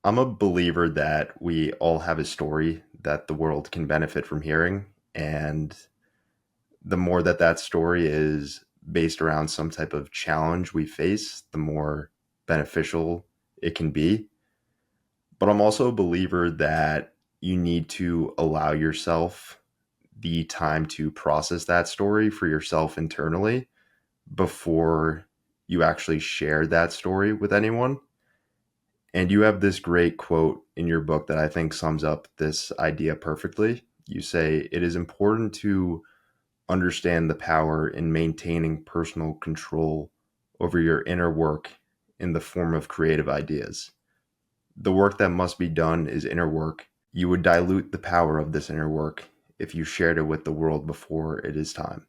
I'm a believer that we all have a story that the world can benefit from hearing. And the more that that story is based around some type of challenge we face, the more beneficial it can be. But I'm also a believer that you need to allow yourself the time to process that story for yourself internally before you actually share that story with anyone. And you have this great quote in your book that I think sums up this idea perfectly. You say, "It is important to understand the power in maintaining personal control over your inner work in the form of creative ideas. The work that must be done is inner work. You would dilute the power of this inner work if you shared it with the world before it is time."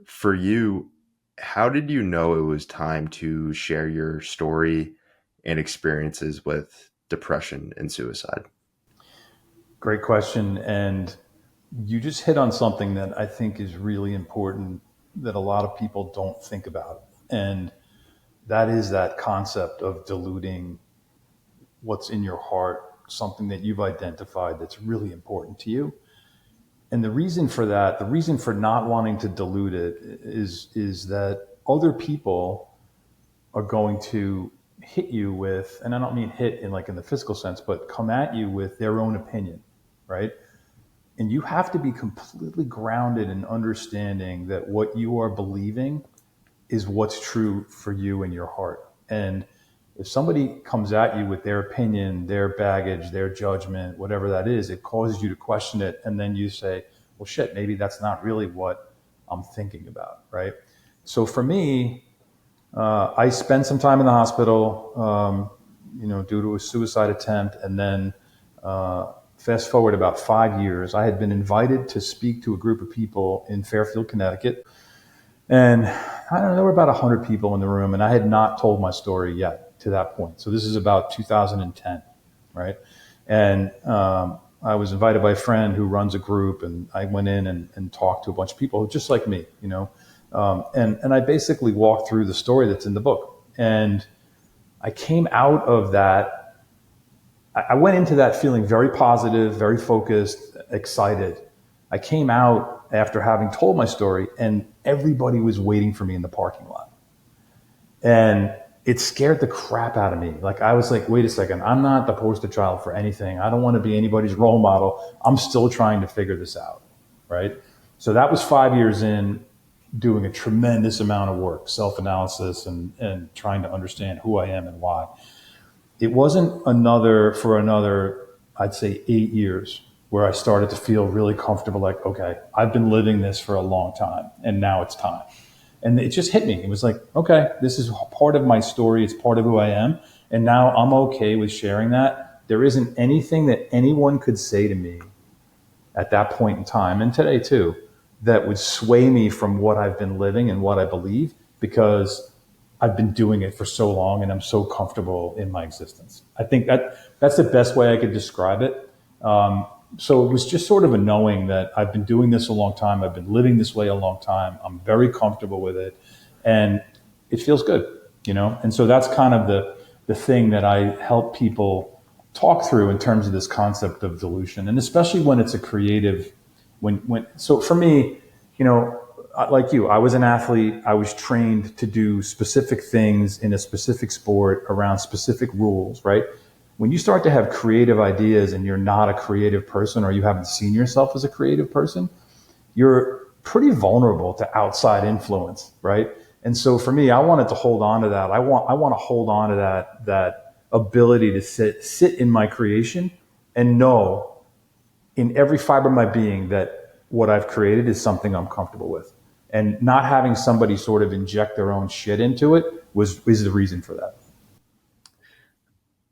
For you, how did you know it was time to share your story and experiences with depression and suicide? Great question. And you just hit on something that I think is really important that a lot of people don't think about. And that is that concept of diluting what's in your heart, something that you've identified that's really important to you. And the reason for that, the reason for not wanting to dilute it is that other people are going to hit you with, and I don't mean hit in like in the physical sense, but come at you with their own opinion, right? And you have to be completely grounded in understanding that what you are believing is what's true for you and your heart. And if somebody comes at you with their opinion, their baggage, their judgment, whatever that is, it causes you to question it. And then you say, well, shit, maybe that's not really what I'm thinking about, right? So for me, I spent some time in the hospital, due to a suicide attempt. And then fast forward about 5 years, I had been invited to speak to a group of people in Fairfield, Connecticut. And I don't know, there were about 100 people in the room, and I had not told my story yet to that point. So this is about 2010, right? And I was invited by a friend who runs a group, and I went in and talked to a bunch of people just like me, and I basically walked through the story that's in the book. And I came out of that. I went into that feeling very positive, very focused, excited. I came out after having told my story, and everybody was waiting for me in the parking lot. And it scared the crap out of me. Like, I was like, wait a second, I'm not the poster child for anything. I don't want to be anybody's role model. I'm still trying to figure this out, right? So that was 5 years in, doing a tremendous amount of work, self-analysis, and trying to understand who I am and why. It wasn't another, I'd say 8 years, where I started to feel really comfortable, like, okay, I've been living this for a long time and now it's time. And it just hit me. It was like, okay, this is part of my story. It's part of who I am. And now I'm okay with sharing that. There isn't anything that anyone could say to me at that point in time, and today too, that would sway me from what I've been living and what I believe, because I've been doing it for so long and I'm so comfortable in my existence. I think that's the best way I could describe it. So it was just sort of a knowing that I've been doing this a long time. I've been living this way a long time. I'm very comfortable with it, and it feels good. And so that's kind of the thing that I help people talk through in terms of this concept of dilution, and especially when it's a creative. So for me, like you, I was an athlete. I was trained to do specific things in a specific sport around specific rules, right? When you start to have creative ideas and you're not a creative person, or you haven't seen yourself as a creative person, you're pretty vulnerable to outside influence, right? And so for me, I wanted to hold on to that. I want to hold on to that ability to sit in my creation and know in every fiber of my being that what I've created is something I'm comfortable with. And not having somebody sort of inject their own shit into it was the reason for that.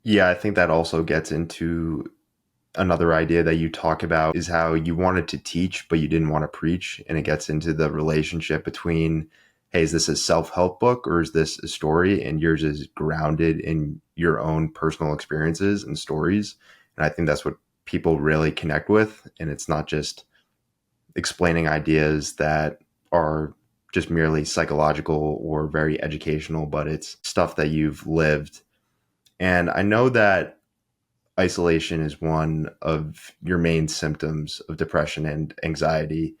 Yeah, I think that also gets into another idea that you talk about is how you wanted to teach, but you didn't want to preach. And it gets into the relationship between, hey, is this a self-help book or is this a story? And yours is grounded in your own personal experiences and stories. And I think that's what people really connect with. And it's not just explaining ideas that are just merely psychological or very educational, but it's stuff that you've lived. And I know that isolation is one of your main symptoms of depression and anxiety,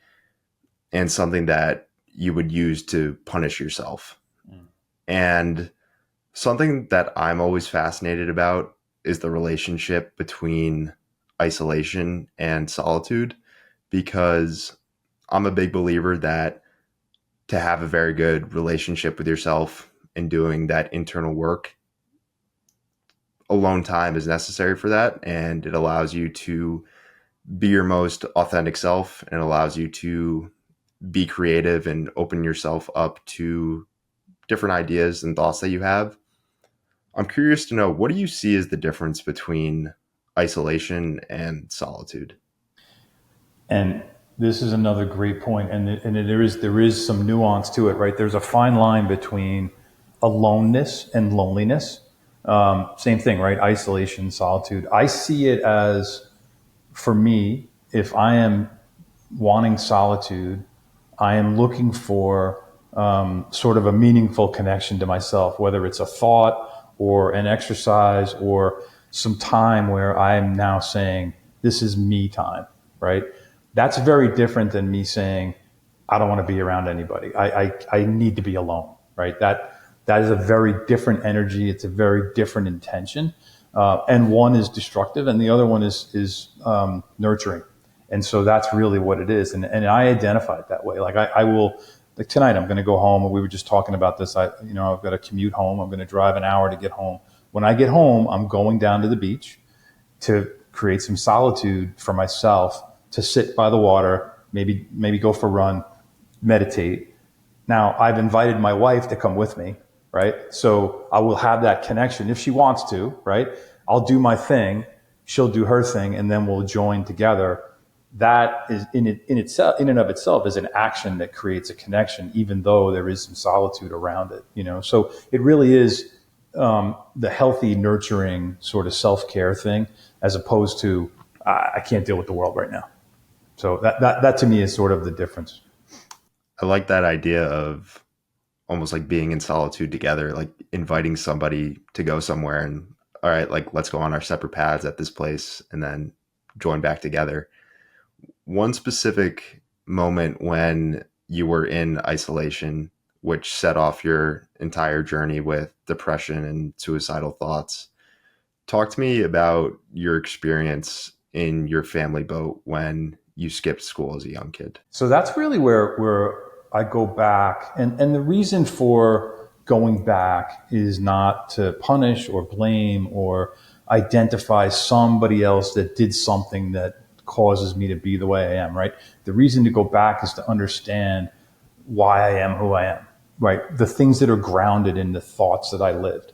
and something that you would use to punish yourself. Mm. And something that I'm always fascinated about is the relationship between isolation and solitude, because I'm a big believer that to have a very good relationship with yourself and doing that internal work, alone time is necessary for that. And it allows you to be your most authentic self, and it allows you to be creative and open yourself up to different ideas and thoughts that you have. I'm curious to know, what do you see as the difference between isolation and solitude? And this is another great point, and there is some nuance to it, right? There's a fine line between aloneness and loneliness. Same thing, right? Isolation, solitude. I see it as, for me, if I am wanting solitude, I am looking for sort of a meaningful connection to myself, whether it's a thought or an exercise or some time where I'm now saying, this is me time, right? That's very different than me saying, I don't want to be around anybody. I need to be alone, right? That is a very different energy. It's a very different intention. And one is destructive and the other one is nurturing. And so that's really what it is. And I identify it that way. Like I will, like tonight, I'm going to go home. And we were just talking about this. I've got to commute home. I'm going to drive an hour to get home. When I get home, I'm going down to the beach to create some solitude for myself, to sit by the water, maybe go for a run, meditate. Now, I've invited my wife to come with me, right? So I will have that connection if she wants to, right? I'll do my thing, she'll do her thing, and then we'll join together. That is in and of itself is an action that creates a connection, even though there is some solitude around it. So it really is the healthy, nurturing sort of self-care thing, as opposed to I can't deal with the world right now. So that to me is sort of the difference. I like that idea of almost like being in solitude together, like inviting somebody to go somewhere and, all right, like let's go on our separate paths at this place and then join back together. One specific moment when you were in isolation, which set off your entire journey with depression and suicidal thoughts. Talk to me about your experience in your family boat when you skipped school as a young kid. So that's really where I go back. And the reason for going back is not to punish or blame or identify somebody else that did something that causes me to be the way I am, right? The reason to go back is to understand why I am who I am, right? The things that are grounded in the thoughts that I lived.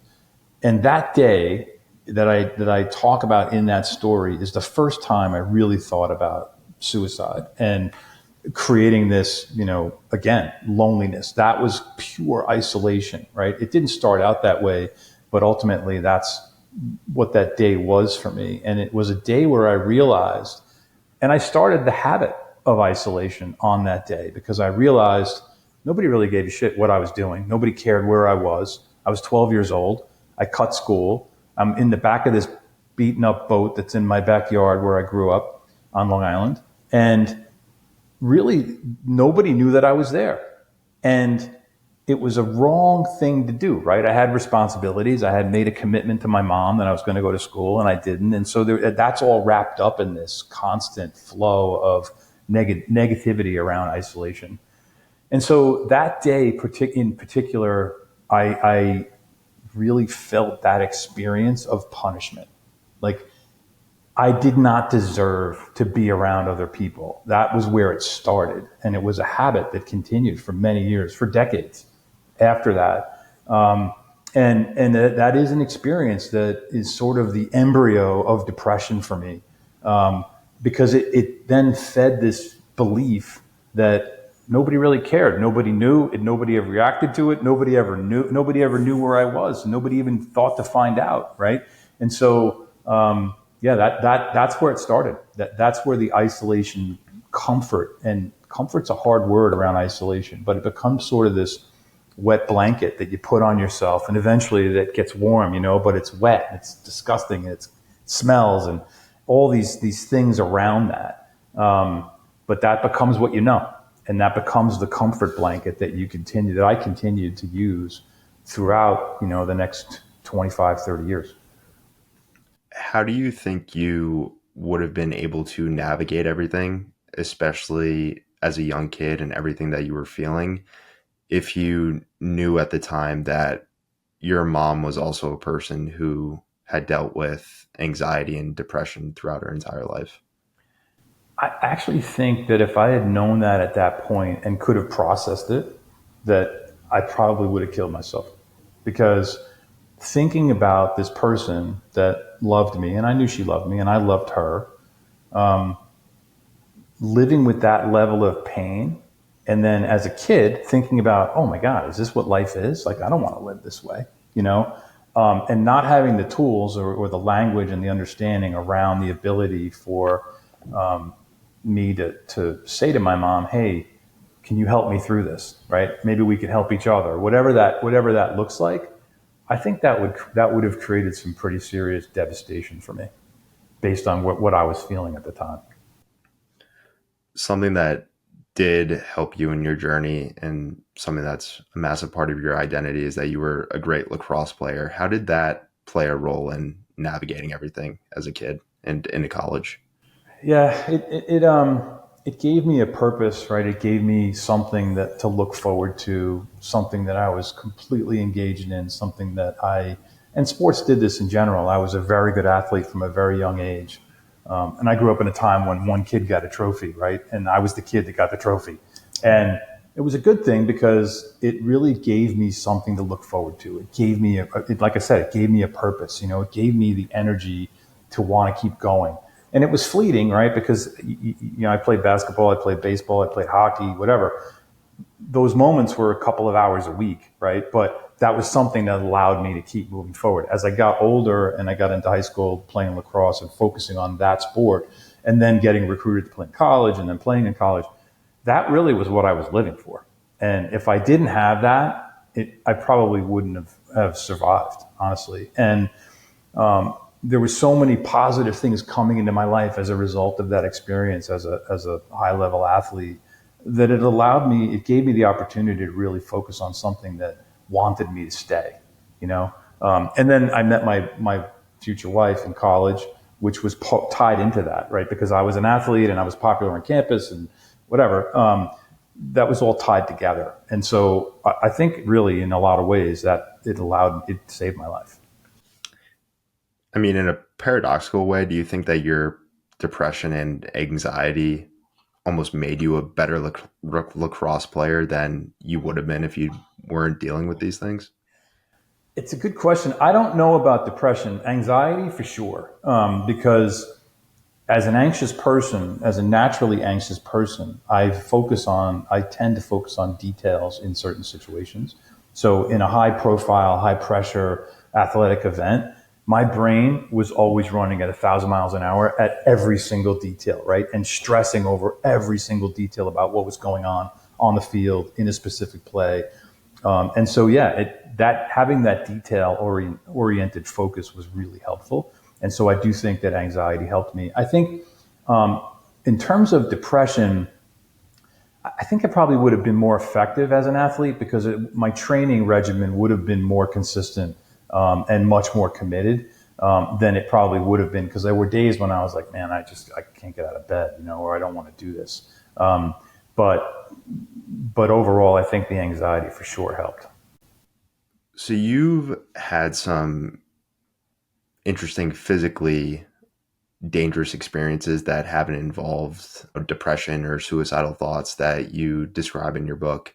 And that day that I talk about in that story is the first time I really thought about suicide and creating this, again, loneliness. That was pure isolation, right? It didn't start out that way, but ultimately that's what that day was for me. And it was a day where I realized, and I started the habit of isolation on that day because I realized nobody really gave a shit what I was doing. Nobody cared where I was. I was 12 years old. I cut school. I'm in the back of this beaten up boat that's in my backyard where I grew up on Long Island. And really, nobody knew that I was there. And it was a wrong thing to do, right? I had responsibilities. I had made a commitment to my mom that I was going to go to school, and I didn't. And so that's all wrapped up in this constant flow of negativity around isolation. And so that day in particular, I really felt that experience of punishment. Like, I did not deserve to be around other people. That was where it started. And it was a habit that continued for many years, for decades after that. And that is an experience that is sort of the embryo of depression for me, because it then fed this belief that nobody really cared. Nobody knew it. Nobody ever reacted to it. Nobody ever knew. Nobody ever knew where I was. Nobody even thought to find out. Right. And so, that's where it started. That's where the isolation comfort's a hard word around isolation, but it becomes sort of this wet blanket that you put on yourself, and eventually that gets warm, but it's wet, it's disgusting, it smells, and all these things around that. But that becomes what and that becomes the comfort blanket that I continued to use throughout, the next 25, 30 years. How do you think you would have been able to navigate everything, especially as a young kid and everything that you were feeling, if you knew at the time that your mom was also a person who had dealt with anxiety and depression throughout her entire life? I actually think that if I had known that at that point and could have processed it, that I probably would have killed myself. Because thinking about this person that loved me, and I knew she loved me, and I loved her, living with that level of pain, and then as a kid thinking about, oh my God, is this what life is? Like, I don't want to live this way, and not having the tools or the language and the understanding around the ability for me to say to my mom, hey, can you help me through this? Right? Maybe we could help each other. Whatever that looks like. I think that would have created some pretty serious devastation for me, based on what I was feeling at the time. Something that did help you in your journey and something that's a massive part of your identity is that you were a great lacrosse player. How did that play a role in navigating everything as a kid and into college? Yeah, it gave me a purpose, right? It gave me something that to look forward to, something that I was completely engaged in, something that and sports did this in general. I was a very good athlete from a very young age. And I grew up in a time when one kid got a trophy, right? And I was the kid that got the trophy. And it was a good thing because it really gave me something to look forward to. It gave me, like I said, it gave me a purpose. It gave me the energy to want to keep going. And it was fleeting, right? Because I played basketball, I played baseball, I played hockey, whatever. Those moments were a couple of hours a week, right? But that was something that allowed me to keep moving forward. As I got older and I got into high school playing lacrosse and focusing on that sport, and then getting recruited to play in college and then playing in college, that really was what I was living for. And if I didn't have that, I probably wouldn't have survived, honestly. And there were so many positive things coming into my life as a result of that experience as a high level athlete, that it gave me the opportunity to really focus on something that wanted me to stay, and then I met my future wife in college, which was tied into that, right? Because I was an athlete and I was popular on campus and whatever. That was all tied together. And so I think really in a lot of ways that it saved my life. I mean, in a paradoxical way, do you think that your depression and anxiety almost made you a better lacrosse player than you would have been if you weren't dealing with these things? It's a good question. I don't know about depression, anxiety for sure, because as an anxious person, as a naturally anxious person, I tend to focus on details in certain situations. So in a high profile, high pressure athletic event, my brain was always running at 1,000 miles an hour at every single detail, right? And stressing over every single detail about what was going on the field in a specific play. And so, yeah, that having that detail oriented focus was really helpful. And so I do think that anxiety helped me. I think in terms of depression, I think I probably would have been more effective as an athlete because my training regimen would have been more consistent and much more committed than it probably would have been. Because there were days when I was like, man, I can't get out of bed, or I don't want to do this. But overall, I think the anxiety for sure helped. So you've had some interesting physically dangerous experiences that haven't involved depression or suicidal thoughts that you describe in your book.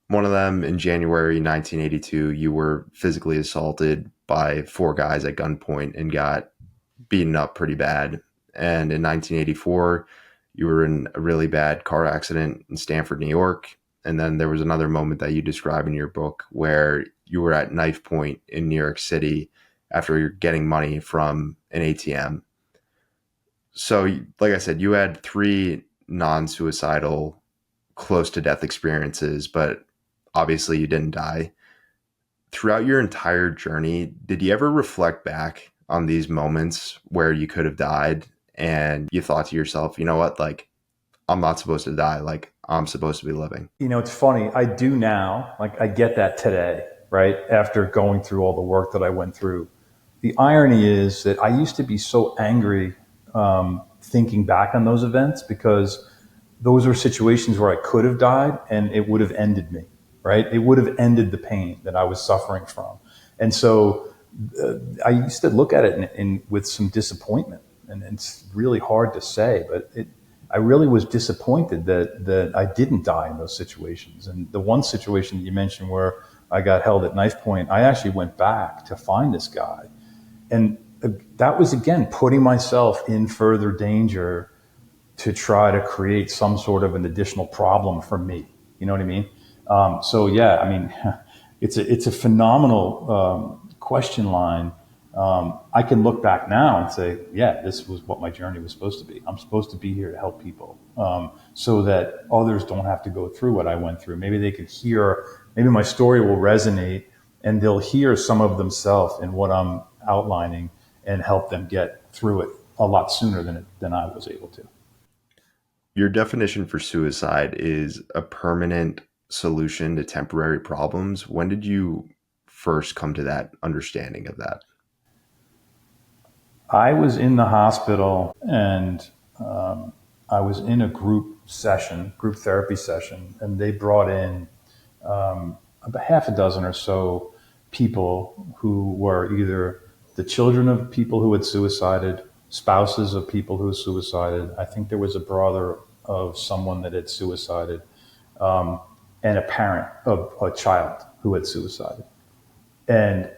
One of them in January 1982, you were physically assaulted by four guys at gunpoint and got beaten up pretty bad. And in 1984, you were in a really bad car accident in Stamford, New York. And then there was another moment that you describe in your book where you were at knife point in New York City after getting money from an ATM. So, like I said, you had three non suicidal, close to death experiences, but obviously you didn't die. Throughout your entire journey, did you ever reflect back on these moments where you could have died and you thought to yourself, you know what, like, I'm not supposed to die, like I'm supposed to be living? It's funny. I do now. Like, I get that today, right? After going through all the work that I went through. The irony is that I used to be so angry thinking back on those events because those were situations where I could have died and it would have ended me, right? It would have ended the pain that I was suffering from. And so I used to look at it with some disappointment. And it's really hard to say, but I really was disappointed that I didn't die in those situations. And the one situation that you mentioned where I got held at knife point, I actually went back to find this guy. And that was, again, putting myself in further danger to try to create some sort of an additional problem for me. You know what I mean? So yeah, I mean, it's a phenomenal question line. I can look back now and say, yeah, this was what my journey was supposed to be. I'm supposed to be here to help people, so that others don't have to go through what I went through. Maybe they could hear, maybe my story will resonate and they'll hear some of themselves in what I'm outlining and help them get through it a lot sooner than I was able to. Your definition for suicide is a permanent solution to temporary problems. When did you first come to that understanding of that? I was in the hospital and I was in a group therapy session, and they brought in about half a dozen or so people who were either the children of people who had suicided, spouses of people who suicided. I think there was a brother of someone that had suicided, and a parent of a child who had suicided. And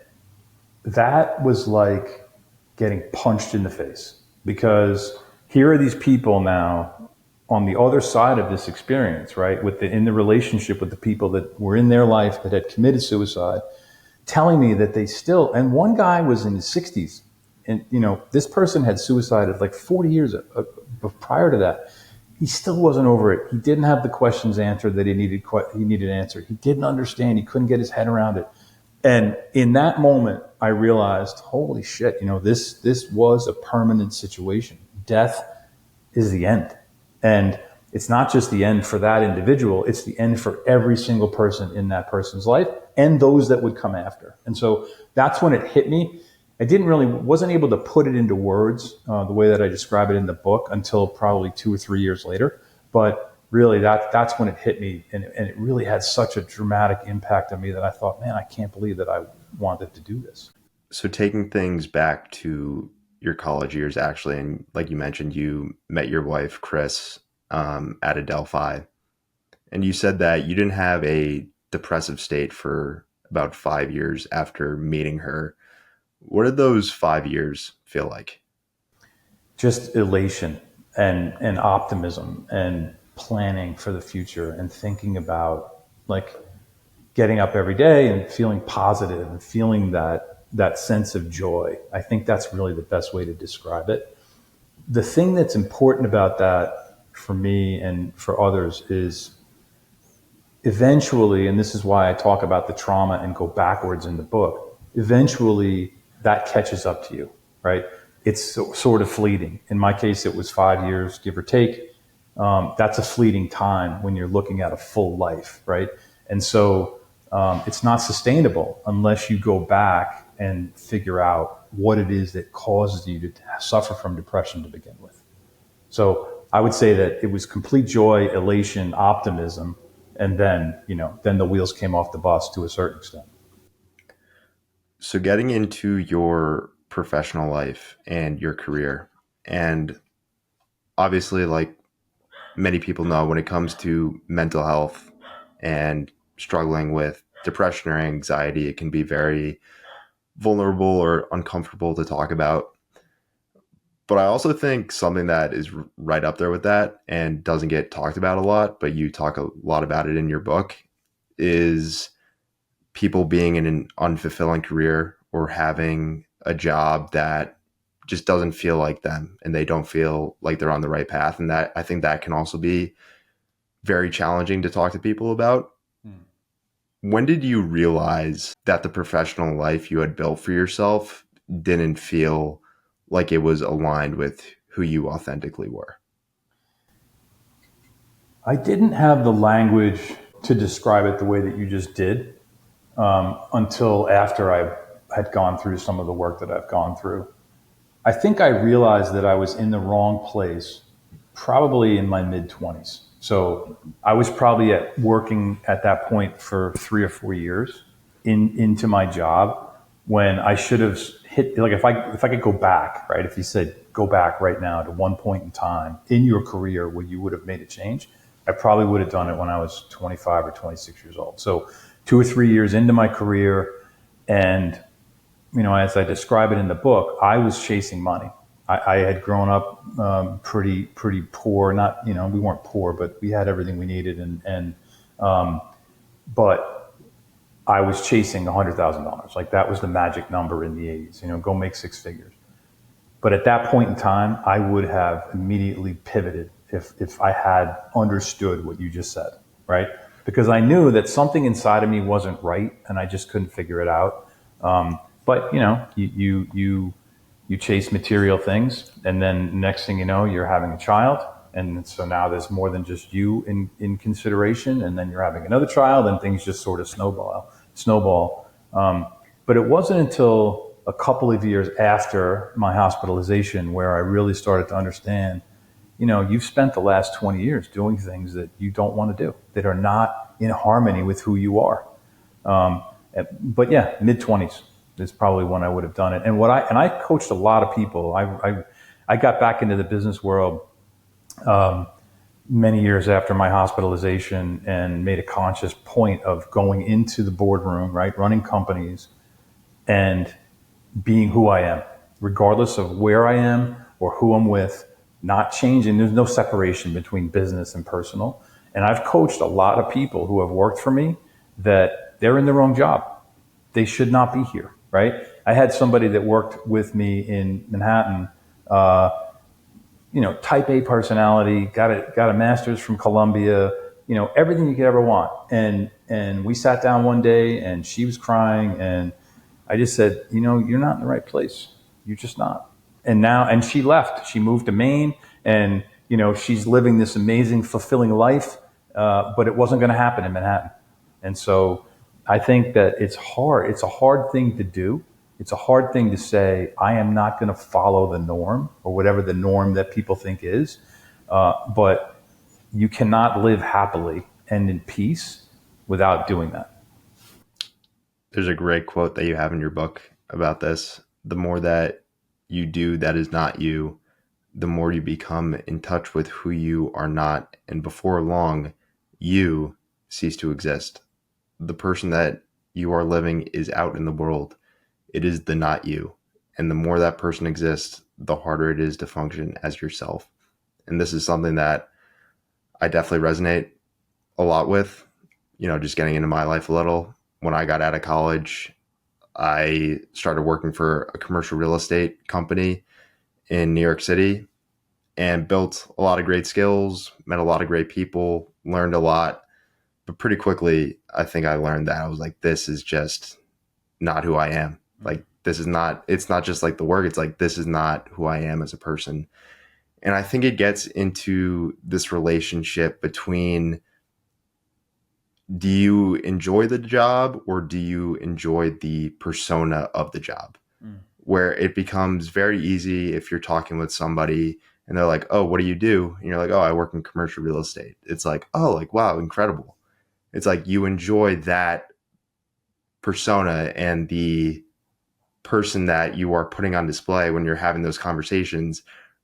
that was like getting punched in the face, because here are these people now on the other side of this experience, right? In the relationship with the people that were in their life that had committed suicide, telling me that they still, and one guy was in his 60s, and this person had suicided like 40 years prior to that. He still wasn't over it. He didn't have the questions answered that he needed answered. He didn't understand. He couldn't get his head around it. And in that moment, I realized, holy shit, this was a permanent situation. Death is the end. And it's not just the end for that individual, it's the end for every single person in that person's life and those that would come after. And so that's when it hit me. I wasn't able to put it into words the way that I describe it in the book until probably 2 or 3 years later. But really, that's when it hit me. And it really had such a dramatic impact on me that I thought, man, I can't believe that I wanted to do this. So, taking things back to your college years, actually, and like you mentioned, you met your wife, Chris, at Adelphi, and you said that you didn't have a depressive state for about 5 years after meeting her. What did those 5 years feel like? Just elation and optimism and planning for the future and thinking about, like, getting up every day and feeling positive and feeling that sense of joy. I think that's really the best way to describe it. The thing that's important about that for me and for others is eventually, and this is why I talk about the trauma and go backwards in the book, eventually that catches up to you, right? It's sort of fleeting. In my case, it was 5 years, give or take. That's a fleeting time when you're looking at a full life, right? And so it's not sustainable unless you go back and figure out what it is that causes you to suffer from depression to begin with. So I would say that it was complete joy, elation, optimism, and then the wheels came off the bus to a certain extent. So, getting into your professional life and your career, and obviously, like many people know, when it comes to mental health and struggling with depression or anxiety, it can be very vulnerable or uncomfortable to talk about. But I also think something that is right up there with that and doesn't get talked about a lot, but you talk a lot about it in your book, is people being in an unfulfilling career or having a job that just doesn't feel like them and they don't feel like they're on the right path. And that, I think that can also be very challenging to talk to people about. When did you realize that the professional life you had built for yourself didn't feel like it was aligned with who you authentically were? I didn't have the language to describe it the way that you just did until after I had gone through some of the work that I've gone through. I think I realized that I was in the wrong place probably in my mid 20s. So I was probably working at that point for 3 or 4 years into my job when I should have hit, like if I could go back, right? If you said go back right now to one point in time in your career where you would have made a change, I probably would have done it when I was 25 or 26 years old. So 2 or 3 years into my career, and as I describe it in the book, I was chasing money. I had grown up pretty poor. Not, we weren't poor, but we had everything we needed, but I was chasing $100,000. Like that was the magic number in the '80s. Go make six figures. But at that point in time, I would have immediately pivoted if I had understood what you just said, right? Because I knew that something inside of me wasn't right, and I just couldn't figure it out. But you chase material things, and then next thing you know, you're having a child, and so now there's more than just you in consideration, and then you're having another child, and things just sort of snowball. But it wasn't until a couple of years after my hospitalization where I really started to understand, you've spent the last 20 years doing things that you don't want to do, that are not in harmony with who you are. But yeah, mid 20s is probably when I would have done it. And I coached a lot of people. I got back into the business world many years after my hospitalization and made a conscious point of going into the boardroom, right, running companies and being who I am, regardless of where I am or who I'm with, not changing. There's no separation between business and personal. And I've coached a lot of people who have worked for me that they're in the wrong job. They should not be here, right? I had somebody that worked with me in Manhattan, type A personality, got a master's from Columbia, everything you could ever want. And we sat down one day and she was crying and I just said, you're not in the right place. You're just not. And she left. She moved to Maine, and she's living this amazing, fulfilling life. But it wasn't going to happen in Manhattan. And so I think that it's hard. It's a hard thing to do. It's a hard thing to say, I am not going to follow the norm or whatever the norm that people think is. But you cannot live happily and in peace without doing that. There's a great quote that you have in your book about this. The more that you do that is not you, the more you become in touch with who you are not. And before long, you cease to exist. The person that you are living is out in the world. It is the not you. And the more that person exists, the harder it is to function as yourself. And this is something that I definitely resonate a lot with, just getting into my life a little. When I got out of college, I started working for a commercial real estate company in New York City and built a lot of great skills, met a lot of great people, learned a lot. But pretty quickly, I think I learned that I was like, this is just not who I am. Like, it's not just like the work. It's like, this is not who I am as a person. And I think it gets into this relationship between, do you enjoy the job or do you enjoy the persona of the job? Where it becomes very easy if you're talking with somebody and they're like, oh, what do you do? And you're like, oh, I work in commercial real estate. It's like, oh, like, wow, incredible. It's like you enjoy that persona and the person that you are putting on display when you're having those conversations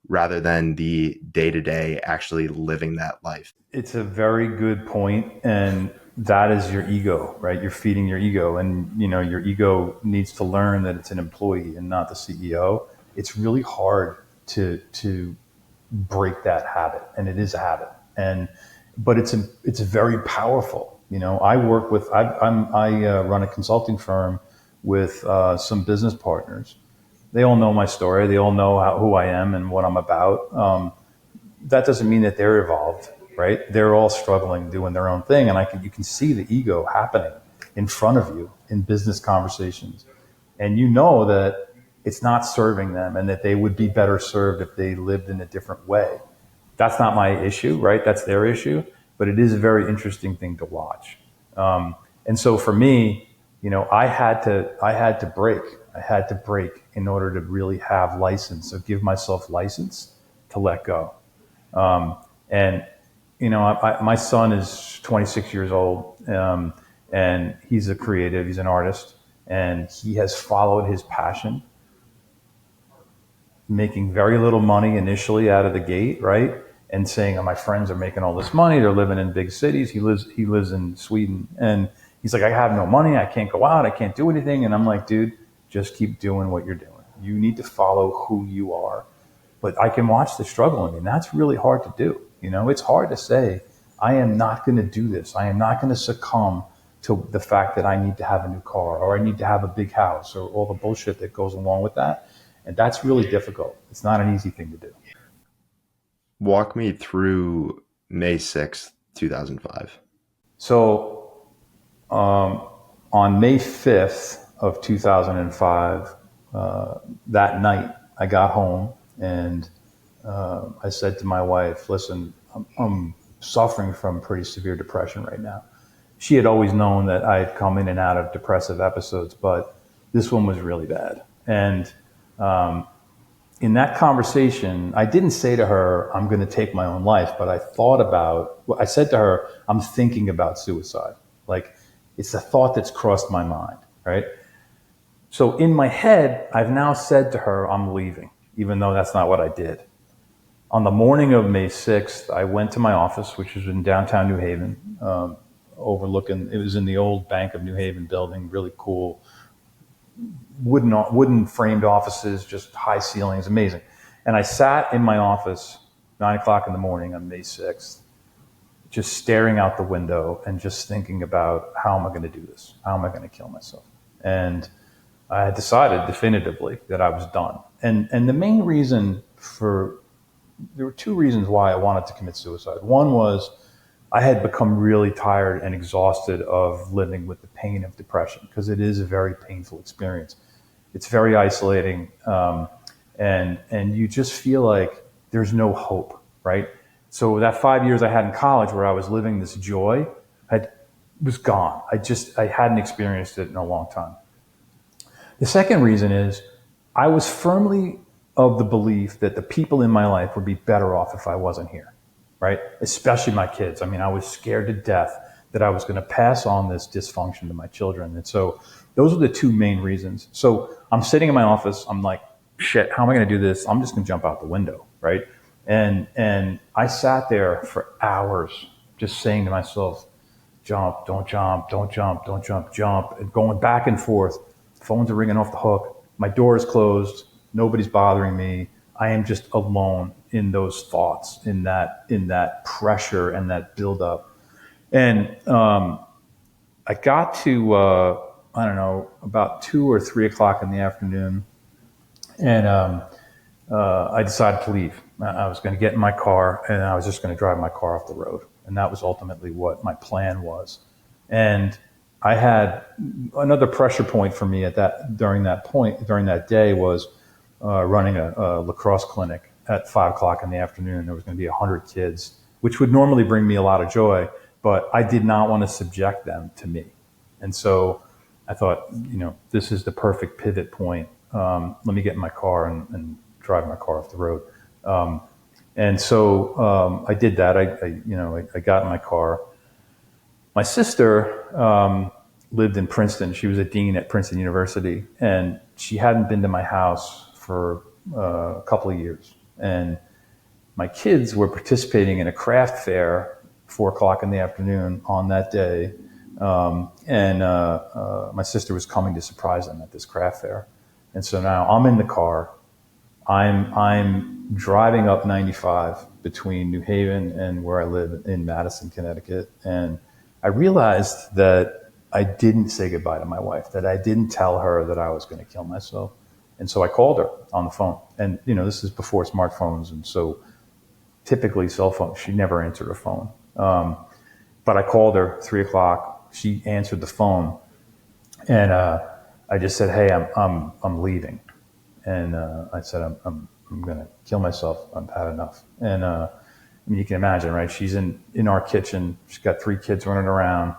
rather than the day-to-day actually living that life. It's a very good point, and that is your ego, right? You're feeding your ego, and your ego needs to learn that it's an employee and not the CEO. It's really hard to break that habit, and it is a habit, but it's very powerful. I work with I run a consulting firm with some business partners. They all know my story. They all know who I am and what I'm about. That doesn't mean that they're evolved, right? They're all struggling, doing their own thing, and you can see the ego happening in front of you in business conversations. And you know that it's not serving them and that they would be better served if they lived in a different way. That's not my issue, right? That's their issue, but it is a very interesting thing to watch. And so for me, I had to break. I had to break in order to really have license, so give myself license to let go. And my son is 26 years old, and he's a creative. He's an artist, and he has followed his passion, making very little money initially out of the gate, right? And saying, "Oh, my friends are making all this money. They're living in big cities." He lives in Sweden, and he's like, "I have no money. I can't go out. I can't do anything." And I'm like, "Dude, just keep doing what you're doing. You need to follow who you are." But I can watch the struggle in you, and that's really hard to do. It's hard to say, "I am not going to do this. I am not going to succumb to the fact that I need to have a new car, or I need to have a big house, or all the bullshit that goes along with that." And that's really difficult. It's not an easy thing to do. Walk me through May 6th, 2005. So on May 5th of 2005, that night, I got home and I said to my wife, "Listen, I'm suffering from pretty severe depression right now." She had always known that I had come in and out of depressive episodes, but this one was really bad. And in that conversation, I didn't say to her, "I'm going to take my own life," but I said to her, "I'm thinking about suicide." Like, it's a thought that's crossed my mind, right? So in my head, I've now said to her, "I'm leaving," even though that's not what I did. On the morning of May 6th, I went to my office, which was in downtown New Haven, overlooking, it was in the old Bank of New Haven building, really cool, wooden framed offices, just high ceilings, amazing. And I sat in my office 9 o'clock in the morning on May 6th, just staring out the window and just thinking about, how am I going to do this? How am I going to kill myself? And I had decided definitively that I was done. And the main reason there were two reasons why I wanted to commit suicide. One was I had become really tired and exhausted of living with the pain of depression, because it is a very painful experience. It's very isolating, and you just feel like there's no hope, right? So that 5 years I had in college, where I was living this joy, was gone. I hadn't experienced it in a long time. The second reason is I was firmly of the belief that the people in my life would be better off if I wasn't here, right? Especially my kids. I mean, I was scared to death that I was going to pass on this dysfunction to my children. And so those are the two main reasons. So I'm sitting in my office. I'm like, shit, how am I going to do this? I'm just going to jump out the window, right? And I sat there for hours just saying to myself, "Jump, don't jump, don't jump, don't jump, jump," and going back and forth. Phones are ringing off the hook. My door is closed. Nobody's bothering me. I am just alone in those thoughts, in that pressure and that buildup. And I got to, I don't know, about 2 or 3 o'clock in the afternoon, and I decided to leave. I was going to get in my car, and I was just going to drive my car off the road. And that was ultimately what my plan was. And I had another pressure point for me during that day was running a lacrosse clinic at 5 o'clock in the afternoon. There was going to be 100 kids, which would normally bring me a lot of joy, but I did not want to subject them to me. And so I thought, this is the perfect pivot point. Let me get in my car and drive my car off the road. And so I did that. I got in my car. My sister lived in Princeton. She was a dean at Princeton University, and she hadn't been to my house for a couple of years. And my kids were participating in a craft fair 4 o'clock in the afternoon on that day. And my sister was coming to surprise them at this craft fair. And so now I'm in the car. I'm driving up 95 between New Haven and where I live in Madison, Connecticut. And I realized that I didn't say goodbye to my wife, that I didn't tell her that I was going to kill myself. And so I called her on the phone. And, this is before smartphones. And so typically cell phones, she never answered her phone. But I called her 3 o'clock. She answered the phone. And I just said, "Hey, I'm leaving." And I said, I'm going to kill myself. I've had enough. And I mean, you can imagine, right? She's in our kitchen. She's got 3 kids running around.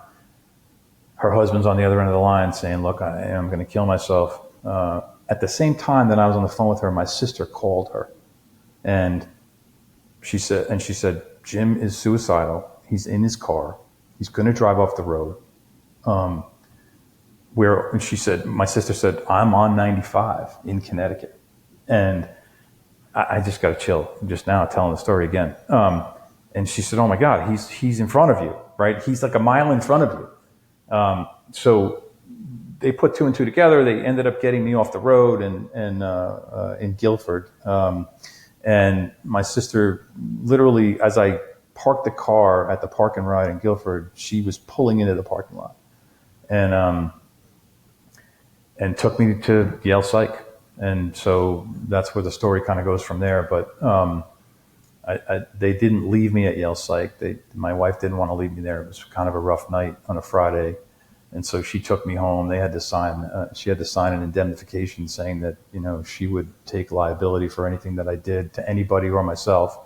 Her husband's on the other end of the line saying, "Look, I am going to kill myself." At the same time that I was on the phone with her, my sister called her, and she said, "Jim is suicidal. He's in his car. He's going to drive off the road." Where she said, my sister said, "I'm on 95 in Connecticut," and I just got a chill just now telling the story again. And she said, "Oh my God, he's in front of you, right? He's like a mile in front of you." So they put 2 and 2 together. They ended up getting me off the road and in Guilford. And my sister, literally, as I parked the car at the park and ride in Guilford, she was pulling into the parking lot and took me to Yale Psych. And so that's where the story kind of goes from there. But they didn't leave me at Yale Psych. My wife didn't want to leave me there. It was kind of a rough night on a Friday. And so she took me home. They had to sign. She had to sign an indemnification saying that she would take liability for anything that I did to anybody or myself.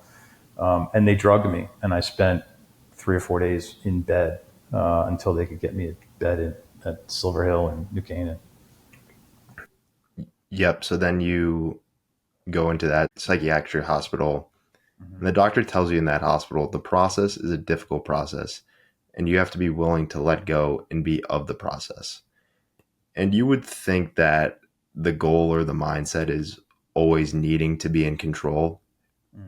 And they drugged me, and I spent 3 or 4 days in bed until they could get me a bed at Silver Hill in New Canaan. Yep. So then you go into that psychiatric hospital, and the doctor tells you in that hospital the process is a difficult process, and you have to be willing to let go and be of the process. And you would think that the goal or the mindset is always needing to be in control,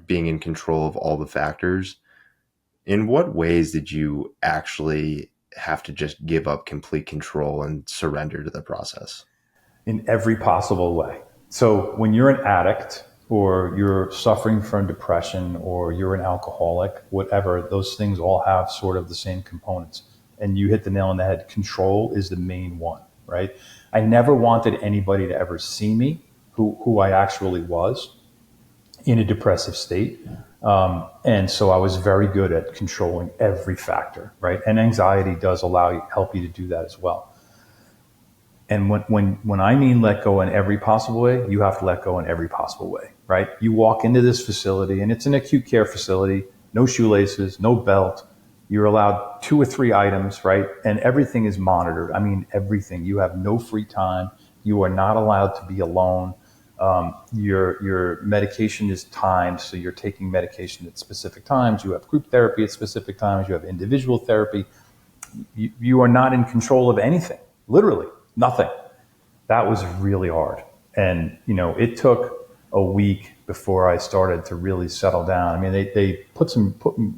being in control of all the factors. In what ways did you actually have to just give up complete control and surrender to the process? In every possible way. So when you're an addict or you're suffering from depression or you're an alcoholic, whatever, those things all have sort of the same components. And you hit the nail on the head. Control is the main one, right? I never wanted anybody to ever see me, who I actually was in a depressive state. And so I was very good at controlling every factor, right? And anxiety does help you to do that as well. And when I mean let go in every possible way, you have to let go in every possible way, right? You walk into this facility, and it's an acute care facility, no shoelaces, no belt. You're allowed 2 or 3 items, right? And everything is monitored. I mean, everything. You have no free time. You are not allowed to be alone. Your medication is timed, so you're taking medication at specific times. You have group therapy at specific times. You have individual therapy. You are not in control of anything, literally. Nothing. That was really hard. And, it took a week before I started to really settle down. I mean, they put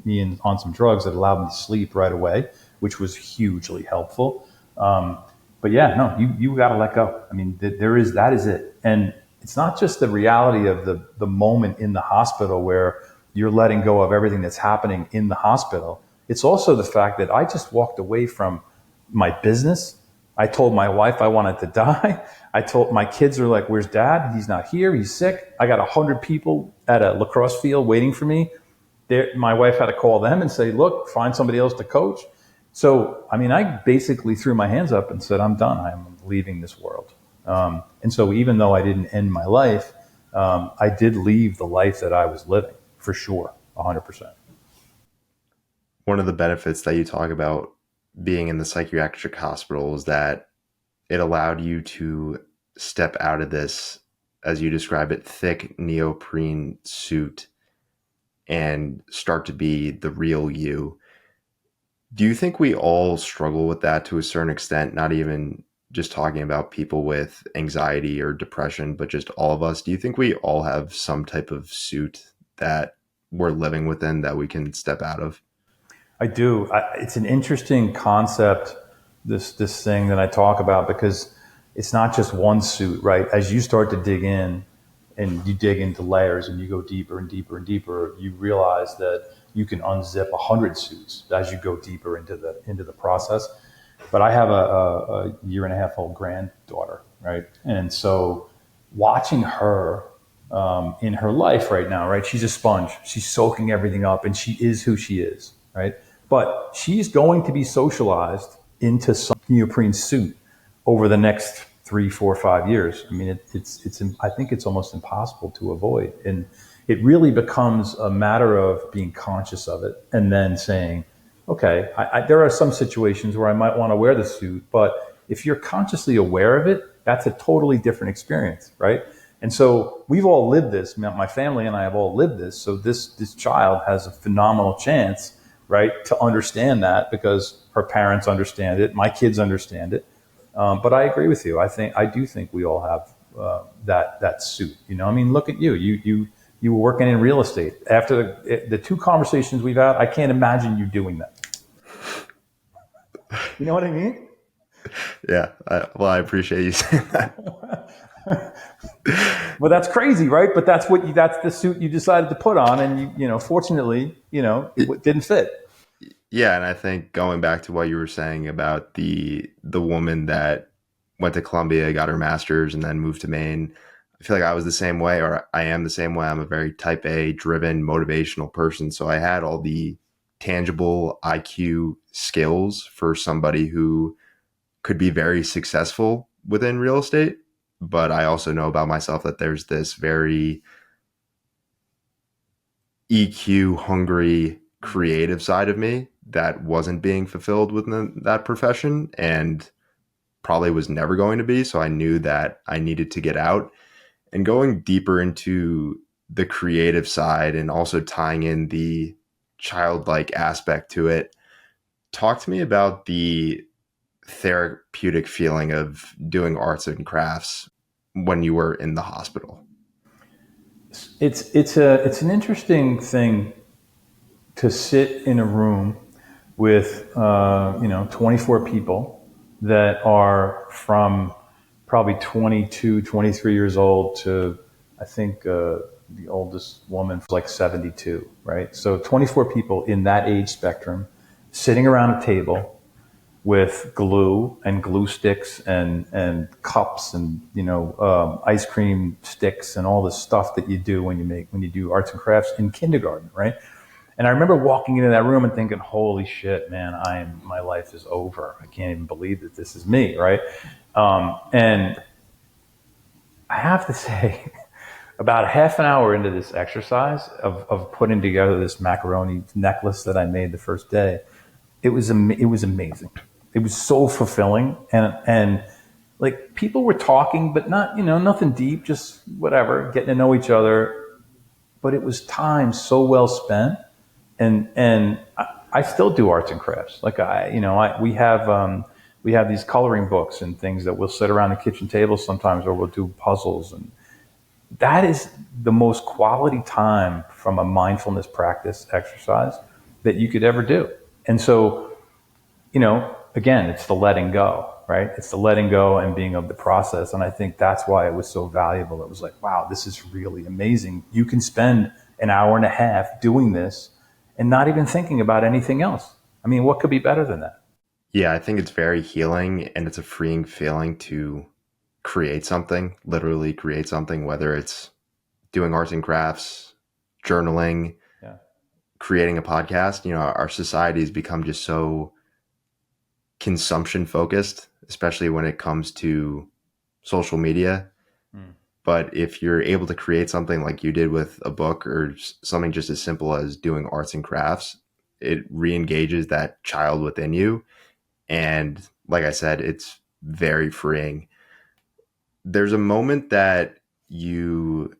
me on some drugs that allowed me to sleep right away, which was hugely helpful. But yeah, no, you got to let go. I mean, that is it. And it's not just the reality of the moment in the hospital where you're letting go of everything that's happening in the hospital. It's also the fact that I just walked away from my business. I told my wife I wanted to die. I told my kids are like, "Where's Dad? He's not here. He's sick." I got 100 people at a lacrosse field waiting for me. My wife had to call them and say, "Look, find somebody else to coach." So, I mean, I basically threw my hands up and said, "I'm done. I'm leaving this world." And so even though I didn't end my life, I did leave the life that I was living for sure, 100%. One of the benefits that you talk about being in the psychiatric hospital is that it allowed you to step out of this, as you describe it, thick neoprene suit and start to be the real you. Do you think we all struggle with that to a certain extent? Not even just talking about people with anxiety or depression, but just all of us. Do you think we all have some type of suit that we're living within that we can step out of? I do. It's an interesting concept, this thing that I talk about, because it's not just one suit, right? As you start to dig in and you dig into layers and you go deeper and deeper and deeper, you realize that you can unzip 100 suits as you go deeper into the process. But I have a 1.5-year-old granddaughter, right? And so watching her in her life right now, right? She's a sponge. She's soaking everything up, and she is who she is, right? But she's going to be socialized into some neoprene suit over the next 3, 4, 5 years. I mean, I think it's almost impossible to avoid. And it really becomes a matter of being conscious of it and then saying, okay, there are some situations where I might want to wear the suit, but if you're consciously aware of it, that's a totally different experience, right? And so we've all lived this. My family and I have all lived this. So this child has a phenomenal chance, right, to understand that because her parents understand it, my kids understand it. But I agree with you. I do think we all have that suit. You know, I mean, look at you. You were working in real estate. After the two conversations we've had, I can't imagine you doing that. You know what I mean? Yeah. Well, I appreciate you saying that. Well, that's crazy, right? But that's the suit you decided to put on, and fortunately, it didn't fit. Yeah, and I think going back to what you were saying about the woman that went to Columbia, got her master's, and then moved to Maine, I feel like I was the same way, or I am the same way. I'm a very type A driven, motivational person. So I had all the tangible IQ skills for somebody who could be very successful within real estate. But I also know about myself that there's this very EQ hungry creative side of me that wasn't being fulfilled within that profession and probably was never going to be. So I knew that I needed to get out and going deeper into the creative side and also tying in the childlike aspect to it. Talk to me about the therapeutic feeling of doing arts and crafts when you were in the hospital. It's an interesting thing to sit in a room with 24 people that are from probably 22, 23 years old to I think the oldest woman was like 72, right? So 24 people in that age spectrum sitting around a table with glue and glue sticks and cups and ice cream sticks and all the stuff that you do when you do arts and crafts in kindergarten, right? And I remember walking into that room and thinking, "Holy shit, man! My life is over. I can't even believe that this is me," right? And I have to say, about half an hour into this exercise of putting together this macaroni necklace that I made the first day, it was amazing. It was so fulfilling, and like people were talking, but not nothing deep, just whatever, getting to know each other. But it was time so well spent, and I still do arts and crafts. Like we have these coloring books and things that we'll sit around the kitchen table sometimes, or we'll do puzzles, and that is the most quality time from a mindfulness practice exercise that you could ever do. And so, again, it's the letting go, right? It's the letting go and being of the process. And I think that's why it was so valuable. It was like, wow, this is really amazing. You can spend an hour and a half doing this and not even thinking about anything else. I mean, what could be better than that? Yeah, I think it's very healing and it's a freeing feeling to create something, literally create something, whether it's doing arts and crafts, journaling, Yeah. creating a podcast. Our society has become just so consumption focused, especially when it comes to social media. Mm. But if you're able to create something like you did with a book or something just as simple as doing arts and crafts, it re-engages that child within you. And like I said, it's very freeing. There's a moment that you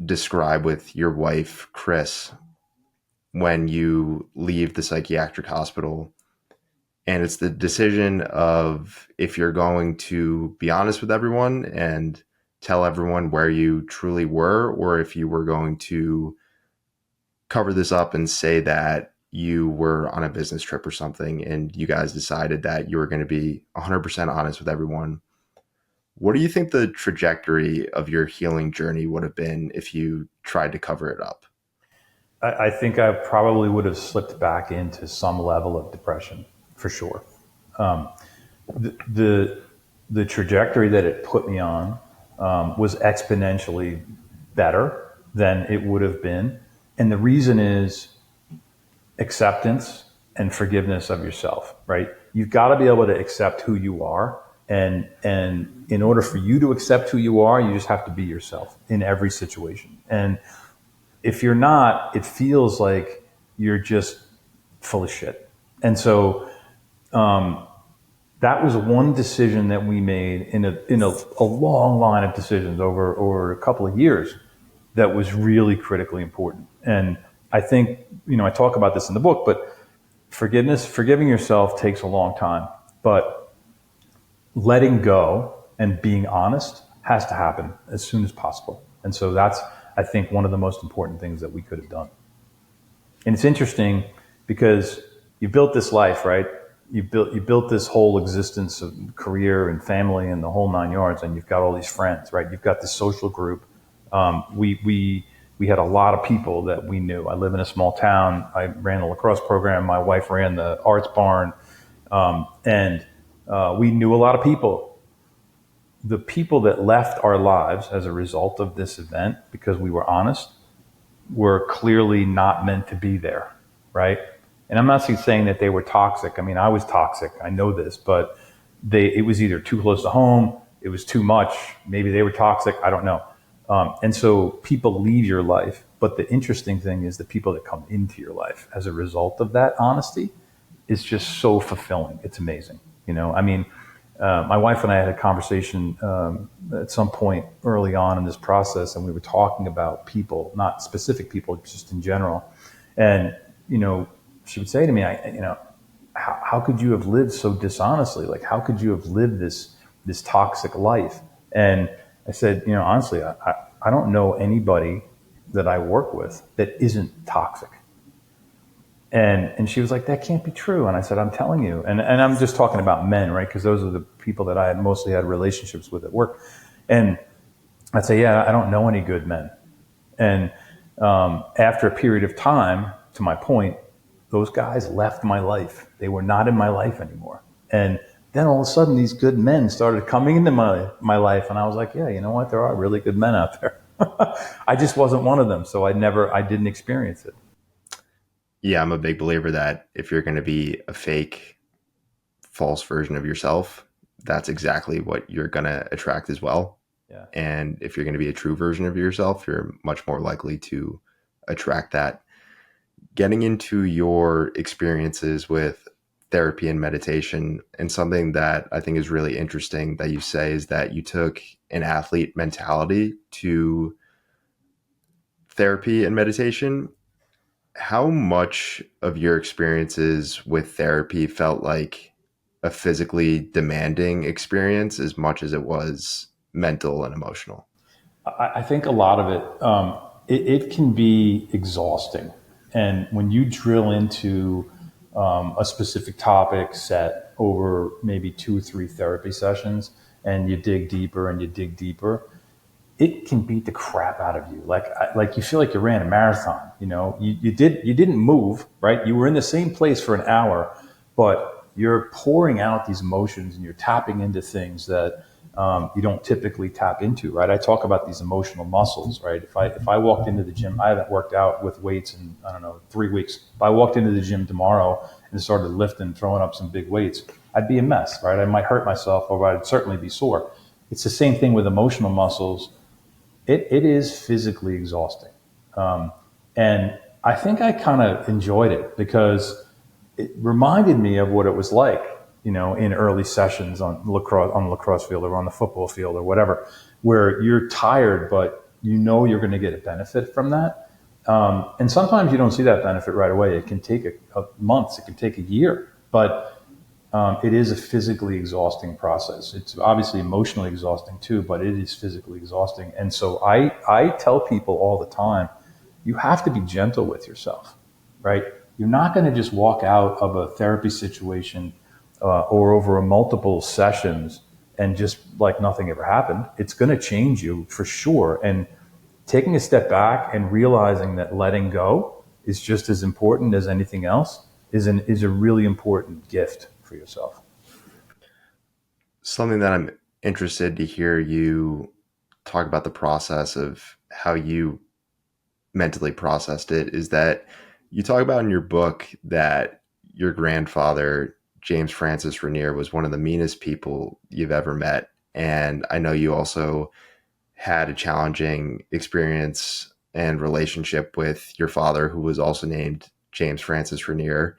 describe with your wife, Chris, when you leave the psychiatric hospital. And it's the decision of if you're going to be honest with everyone and tell everyone where you truly were, or if you were going to cover this up and say that you were on a business trip or something and you guys decided that you were going to be 100% honest with everyone. What do you think the trajectory of your healing journey would have been if you tried to cover it up? I think I probably would have slipped back into some level of depression for sure. Um, the the trajectory that it put me on was exponentially better than it would have been, and the reason is acceptance and forgiveness of yourself. Right? You've got to be able to accept who you are And in order for you to accept who you are, you just have to be yourself in every situation. And if you're not, it feels like you're just full of shit. And so that was one decision that we made in a long line of decisions over a couple of years that was really critically important. And I think, I talk about this in the book, but forgiving yourself takes a long time, but letting go and being honest has to happen as soon as possible. And so that's, I think, one of the most important things that we could have done. And it's interesting because you built this life, right? You built this whole existence of career and family and the whole nine yards, and you've got all these friends, right? You've got this social group. We had a lot of people that we knew. I live in a small town. I ran the lacrosse program. My wife ran the arts barn, and we knew a lot of people. The people that left our lives as a result of this event, because we were honest, were clearly not meant to be there, right? And I'm not saying that they were toxic. I mean, I was toxic. I know this, but it was either too close to home, it was too much. Maybe they were toxic. I don't know. And so people leave your life. But the interesting thing is the people that come into your life as a result of that honesty is just so fulfilling. It's amazing. I mean, my wife and I had a conversation at some point early on in this process, and we were talking about people, not specific people, just in general. And, she would say to me, how could you have lived so dishonestly? Like, how could you have lived this toxic life? And I said, honestly, I don't know anybody that I work with that isn't toxic. And she was like, that can't be true. And I said, I'm telling you. And I'm just talking about men, right? Because those are the people that I had mostly had relationships with at work. And I'd say, yeah, I don't know any good men. And after a period of time, to my point, those guys left my life. They were not in my life anymore. And then all of a sudden, these good men started coming into my life. And I was like, yeah, you know what? There are really good men out there. I just wasn't one of them. So I didn't experience it. Yeah, I'm a big believer that if you're going to be a fake, false version of yourself, that's exactly what you're going to attract as well. Yeah. And if you're going to be a true version of yourself, you're much more likely to attract that. Getting into your experiences with therapy and meditation, and something that I think is really interesting that you say is that you took an athlete mentality to therapy and meditation. How much of your experiences with therapy felt like a physically demanding experience as much as it was mental and emotional? I think a lot of it can be exhausting. And when you drill into a specific topic set over maybe 2 or 3 therapy sessions, and you dig deeper and you dig deeper, it can beat the crap out of you. Like you feel like you ran a marathon. You didn't move, right? You were in the same place for an hour, but you're pouring out these emotions and you're tapping into things that you don't typically tap into, right? I talk about these emotional muscles, right? If I walked into the gym, I haven't worked out with weights in, I don't know, 3 weeks. If I walked into the gym tomorrow and started lifting, throwing up some big weights, I'd be a mess, right? I might hurt myself, or I'd certainly be sore. It's the same thing with emotional muscles. It is physically exhausting. And I think I kind of enjoyed it because it reminded me of what it was like, in early sessions on the lacrosse field or on the football field or whatever, where you're tired, but you're going to get a benefit from that. And sometimes you don't see that benefit right away. It can take a months, it can take a year, but it is a physically exhausting process. It's obviously emotionally exhausting too, but it is physically exhausting. And so I tell people all the time, you have to be gentle with yourself, right? You're not going to just walk out of a therapy situation or over a multiple sessions and just like nothing ever happened. It's going to change you for sure. And taking a step back and realizing that letting go is just as important as anything else is a really important gift for yourself. Something that I'm interested to hear you talk about the process of how you mentally processed it is that you talk about in your book that your grandfather James Francis Rainier was one of the meanest people you've ever met. And I know you also had a challenging experience and relationship with your father, who was also named James Francis Rainier.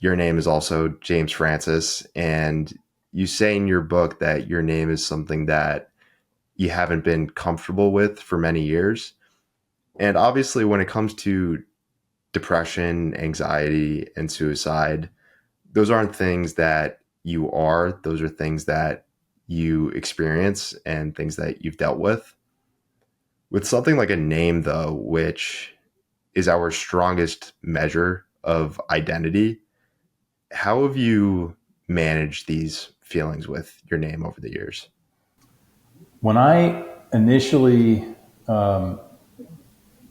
Your name is also James Francis. And you say in your book that your name is something that you haven't been comfortable with for many years. And obviously, when it comes to depression, anxiety, and suicide, those aren't things that you are, those are things that you experience and things that you've dealt with. With something like a name, though, which is our strongest measure of identity, how have you managed these feelings with your name over the years? When I initially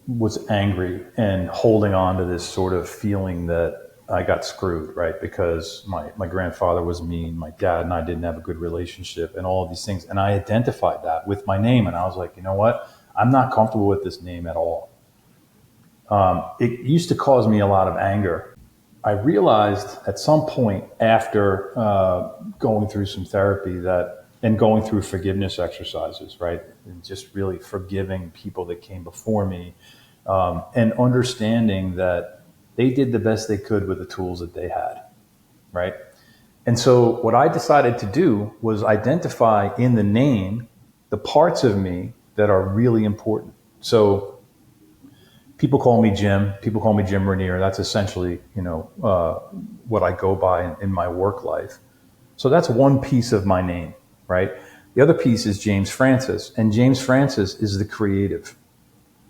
was angry and holding on to this sort of feeling that I got screwed, right? Because my grandfather was mean, my dad and I didn't have a good relationship, and all of these things. And I identified that with my name, and I was like, you know what? I'm not comfortable with this name at all. It used to cause me a lot of anger. I realized at some point after going through some therapy that, and going through forgiveness exercises, right? And just really forgiving people that came before me, and understanding that they did the best they could with the tools that they had, right? And so what I decided to do was identify in the name the parts of me that are really important. So people call me Jim. People call me Jim Rainier. That's essentially, what I go by in my work life. So that's one piece of my name, right? The other piece is James Francis, and James Francis is the creative.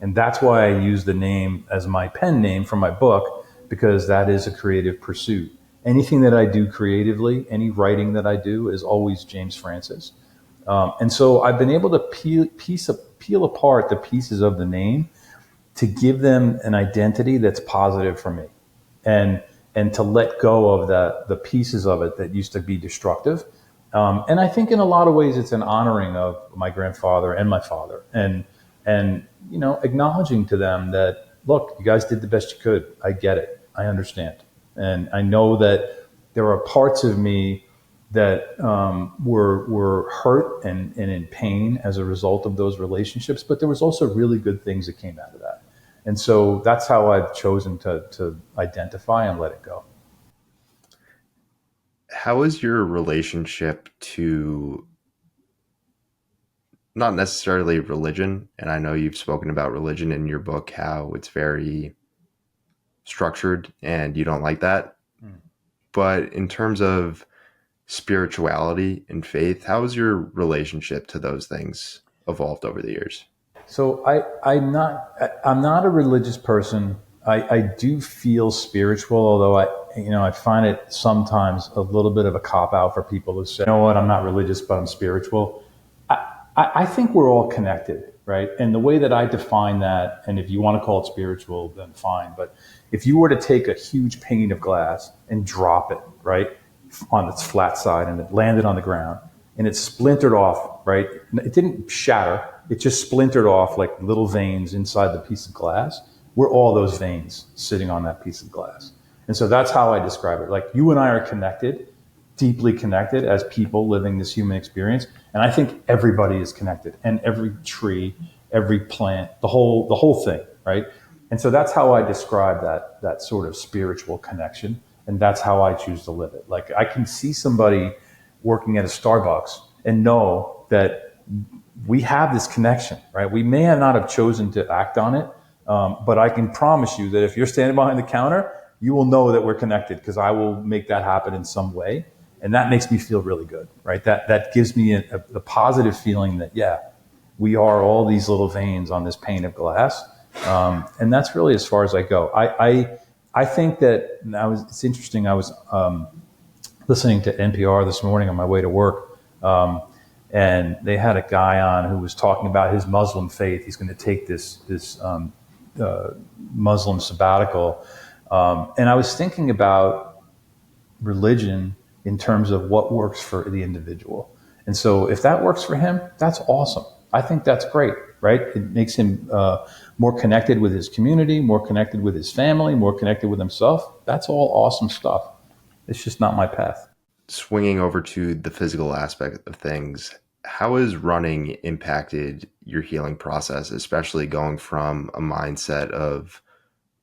And that's why I use the name as my pen name for my book, because that is a creative pursuit. Anything that I do creatively, any writing that I do is always James Francis. And so I've been able to peel apart the pieces of the name to give them an identity that's positive for me, and to let go of the pieces of it that used to be destructive. And I think in a lot of ways it's an honoring of my grandfather and my father, and acknowledging to them that, look, you guys did the best you could. I get it. I understand. And I know that there are parts of me that were hurt and in pain as a result of those relationships, but there was also really good things that came out of that. And so that's how I've chosen to identify and let it go. How is your relationship to not necessarily religion? And I know you've spoken about religion in your book, how it's very structured and you don't like that. Mm. But in terms of spirituality and faith, how has your relationship to those things evolved over the years? So I'm not a religious person. I do feel spiritual, although I find it sometimes a little bit of a cop out for people who say, you know what, I'm not religious, but I'm spiritual. I think we're all connected, right? And the way that I define that, and if you want to call it spiritual, then fine. But if you were to take a huge pane of glass and drop it, right, on its flat side, and it landed on the ground and it splintered off, right? It didn't shatter. It just splintered off like little veins inside the piece of glass. We're all those veins sitting on that piece of glass. And so that's how I describe it. Like, you and I are connected, deeply connected as people living this human experience. And I think everybody is connected, and every tree, every plant, the whole thing, right? And so that's how I describe that sort of spiritual connection. And that's how I choose to live it. Like, I can see somebody working at a Starbucks and know that we have this connection, right? We may not have chosen to act on it, but I can promise you that if you're standing behind the counter, you will know that we're connected, because I will make that happen in some way. And that makes me feel really good, right? That gives me a positive feeling that, yeah, we are all these little veins on this pane of glass. And that's really as far as I go. I think that it's interesting. I was listening to NPR this morning on my way to work, and they had a guy on who was talking about his Muslim faith. He's going to take this Muslim sabbatical, and I was thinking about religion in terms of what works for the individual. And so if that works for him, that's awesome. I think that's great, right? It makes him more connected with his community, more connected with his family, more connected with himself. That's all awesome stuff. It's just not my path. Swinging over to the physical aspect of things, how has running impacted your healing process, especially going from a mindset of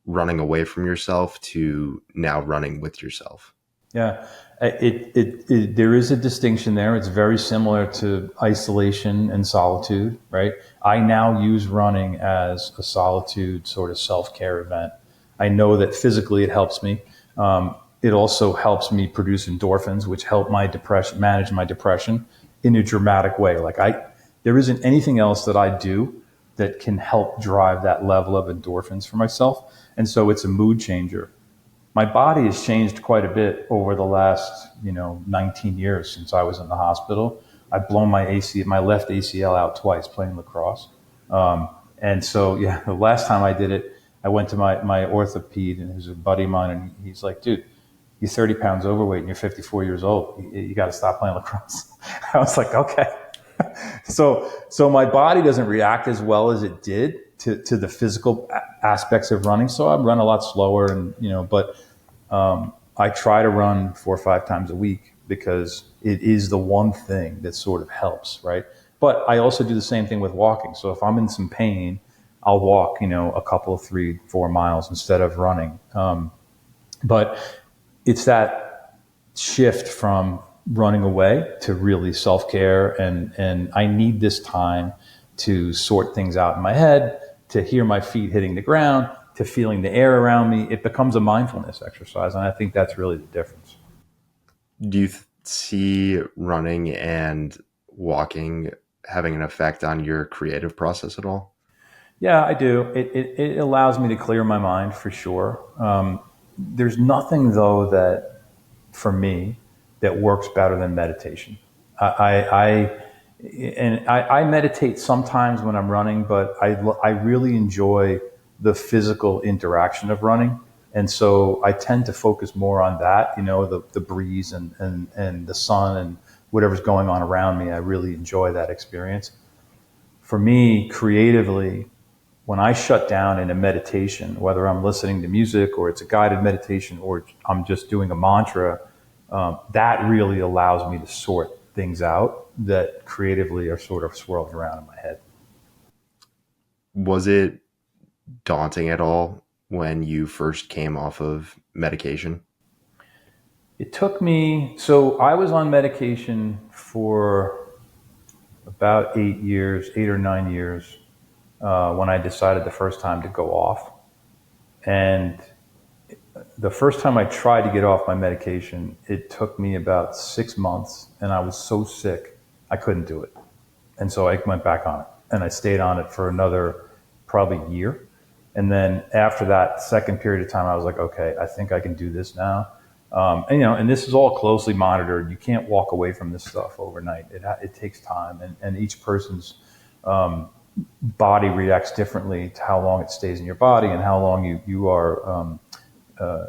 running away from yourself to now running with yourself? Yeah, there is a distinction there. It's very similar to isolation and solitude, right? I now use running as a solitude sort of self care event. I know that physically it helps me. It also helps me produce endorphins, which help my depression, manage my depression in a dramatic way. There isn't anything else that I do that can help drive that level of endorphins for myself. And so it's a mood changer. My body has changed quite a bit over the last, 19 years since I was in the hospital. I've blown my left ACL out twice playing lacrosse. And so, yeah, the last time I did it, I went to my orthoped, and who's a buddy of mine, and he's like, dude, you're 30 pounds overweight and you're 54 years old. You got to stop playing lacrosse. I was like, okay. So my body doesn't react as well as it did to the physical aspects of running. So I run a lot slower, and but I try to run 4 or 5 times a week because it is the one thing that sort of helps, right? But I also do the same thing with walking. So if I'm in some pain, I'll walk, a couple of 3, 4 miles instead of running. But it's that shift from running away to really self care, and I need this time to sort things out in my head, to hear my feet hitting the ground, to feeling the air around me. It becomes a mindfulness exercise, and I think that's really the difference. Do you see running and walking having an effect on your creative process at all? Yeah, I do. It allows me to clear my mind for sure. There's nothing though that for me that works better than meditation. I meditate sometimes when I'm running, but I really enjoy the physical interaction of running. And so I tend to focus more on that, the breeze and the sun and whatever's going on around me. I really enjoy that experience. For me, creatively, when I shut down in a meditation, whether I'm listening to music or it's a guided meditation or I'm just doing a mantra, that really allows me to sort things out that creatively are sort of swirling around in my head. Was it daunting at all when you first came off of medication? It took me, so I was on medication for about 8 years, 8 or 9 years, when I decided the first time to go off. And the first time I tried to get off my medication, it took me about 6 months, and I was so sick, I couldn't do it. And so I went back on it, and I stayed on it for another probably year. And then after that second period of time, I was like, okay, I think I can do this now. And this is all closely monitored. You can't walk away from this stuff overnight. It takes time, and each person's body reacts differently to how long it stays in your body and how long you are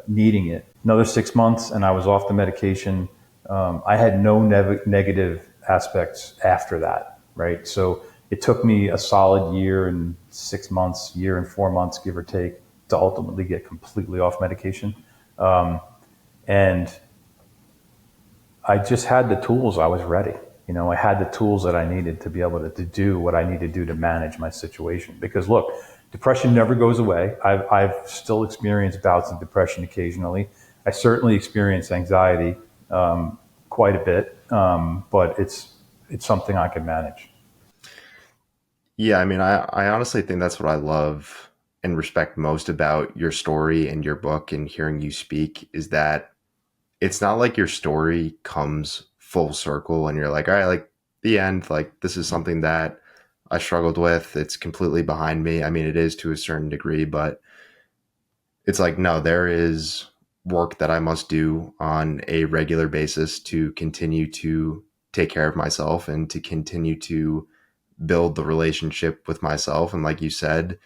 needing it. Another 6 months, and I was off the medication. I had no negative aspects after that, right? So it took me a solid year and 6 months, year and 4 months, give or take, to ultimately get completely off medication. And I just had the tools. I was ready. I had the tools that I needed to be able to do what I need to do to manage my situation. Because look, depression never goes away. I've still experienced bouts of depression occasionally. I certainly experience anxiety quite a bit, but it's something I can manage. Yeah, I mean, I honestly think that's what I love and respect most about your story and your book and hearing you speak is that it's not like your story comes full circle and you're like, all right, like the end, like this is something that I struggled with. It's completely behind me. I mean, it is to a certain degree, but it's like, no, there is work that I must do on a regular basis to continue to take care of myself and to continue to build the relationship with myself. And like you said,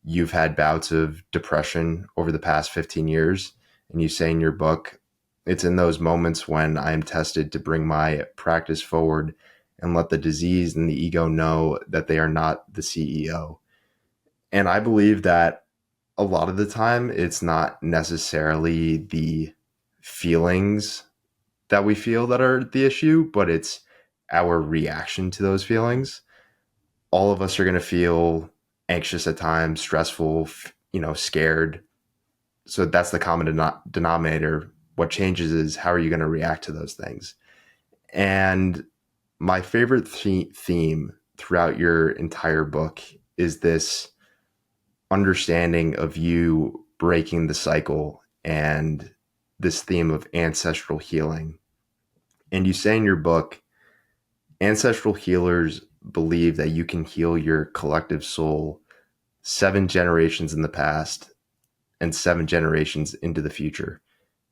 you've had bouts of depression over the past 15 years. And you say in your book, it's in those moments when I am tested to bring my practice forward and let the disease and the ego know that they are not the CEO. And I believe that a lot of the time it's not necessarily the feelings that we feel that are the issue, but it's our reaction to those feelings. All of us are going to feel anxious at times, stressful, scared. So that's the common denominator. What changes is how are you going to react to those things? And my favorite theme throughout your entire book is this understanding of you breaking the cycle and this theme of ancestral healing. And you say in your book, ancestral healers believe that you can heal your collective soul 7 generations in the past and 7 generations into the future.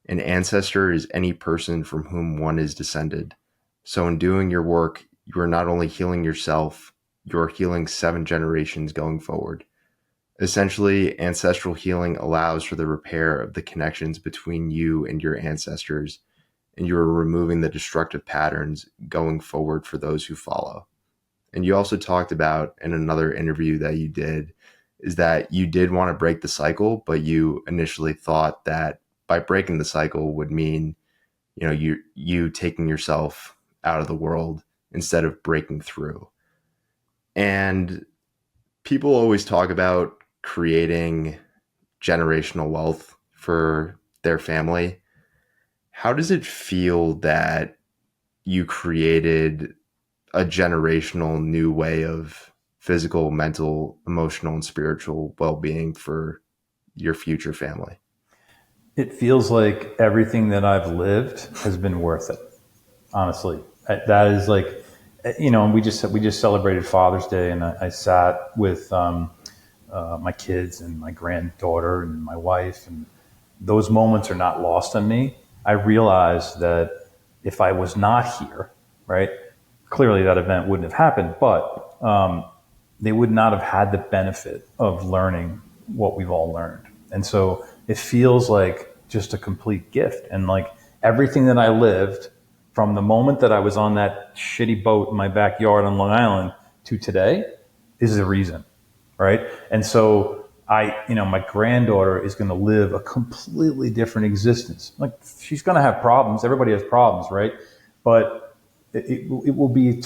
An ancestor is any person from whom one is descended. So, in doing your work, you are not only healing yourself, you are healing 7 generations going forward. Essentially, ancestral healing allows for the repair of the connections between you and your ancestors, and you are removing the destructive patterns going forward for those who follow. And you also talked about in another interview that you did is that you did want to break the cycle, but you initially thought that by breaking the cycle would mean, you taking yourself out of the world instead of breaking through. And people always talk about creating generational wealth for their family. How does it feel that you created a generational new way of physical, mental, emotional, and spiritual well-being for your future family? It feels like everything that I've lived has been worth it. Honestly, that is like, and we just celebrated Father's Day, and I sat with my kids and my granddaughter and my wife, and those moments are not lost on me. I realized that if I was not here, right, clearly that event wouldn't have happened, but they would not have had the benefit of learning what we've all learned. And so it feels like just a complete gift. And like everything that I lived from the moment that I was on that shitty boat in my backyard on Long Island to today is the reason, right? And so my granddaughter is going to live a completely different existence. Like she's going to have problems. Everybody has problems, right? But it will be a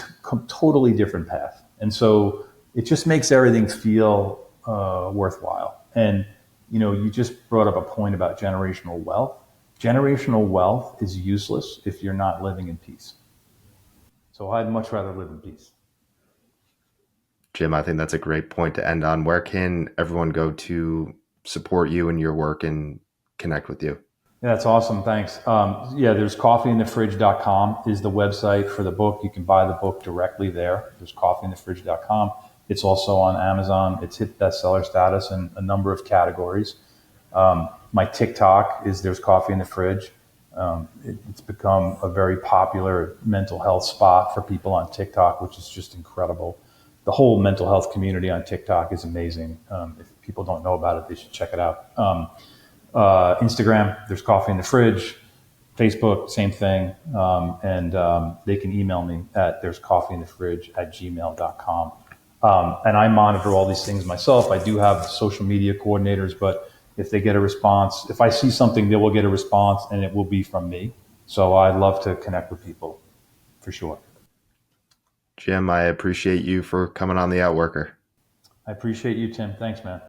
totally different path. And so it just makes everything feel worthwhile. And, you just brought up a point about generational wealth. Generational wealth is useless if you're not living in peace. So I'd much rather live in peace. Jim, I think that's a great point to end on. Where can everyone go to support you and your work and connect with you? Yeah, that's awesome. Thanks. There's coffeeinthefridge.com is the website for the book. You can buy the book directly there. There's coffeeinthefridge.com. It's also on Amazon. It's hit bestseller status in a number of categories. My TikTok is There's Coffee in the Fridge. It's become a very popular mental health spot for people on TikTok, which is just incredible. The whole mental health community on TikTok is amazing. If people don't know about it, they should check it out. Instagram, There's Coffee in the Fridge. Facebook, same thing. And they can email me at there's coffee in the fridge at gmail.com. And I monitor all these things myself. I do have social media coordinators, but if they get a response, if I see something, they will get a response and it will be from me. So I love to connect with people for sure. Jim, I appreciate you for coming on The Outworker. I appreciate you, Tim. Thanks, man.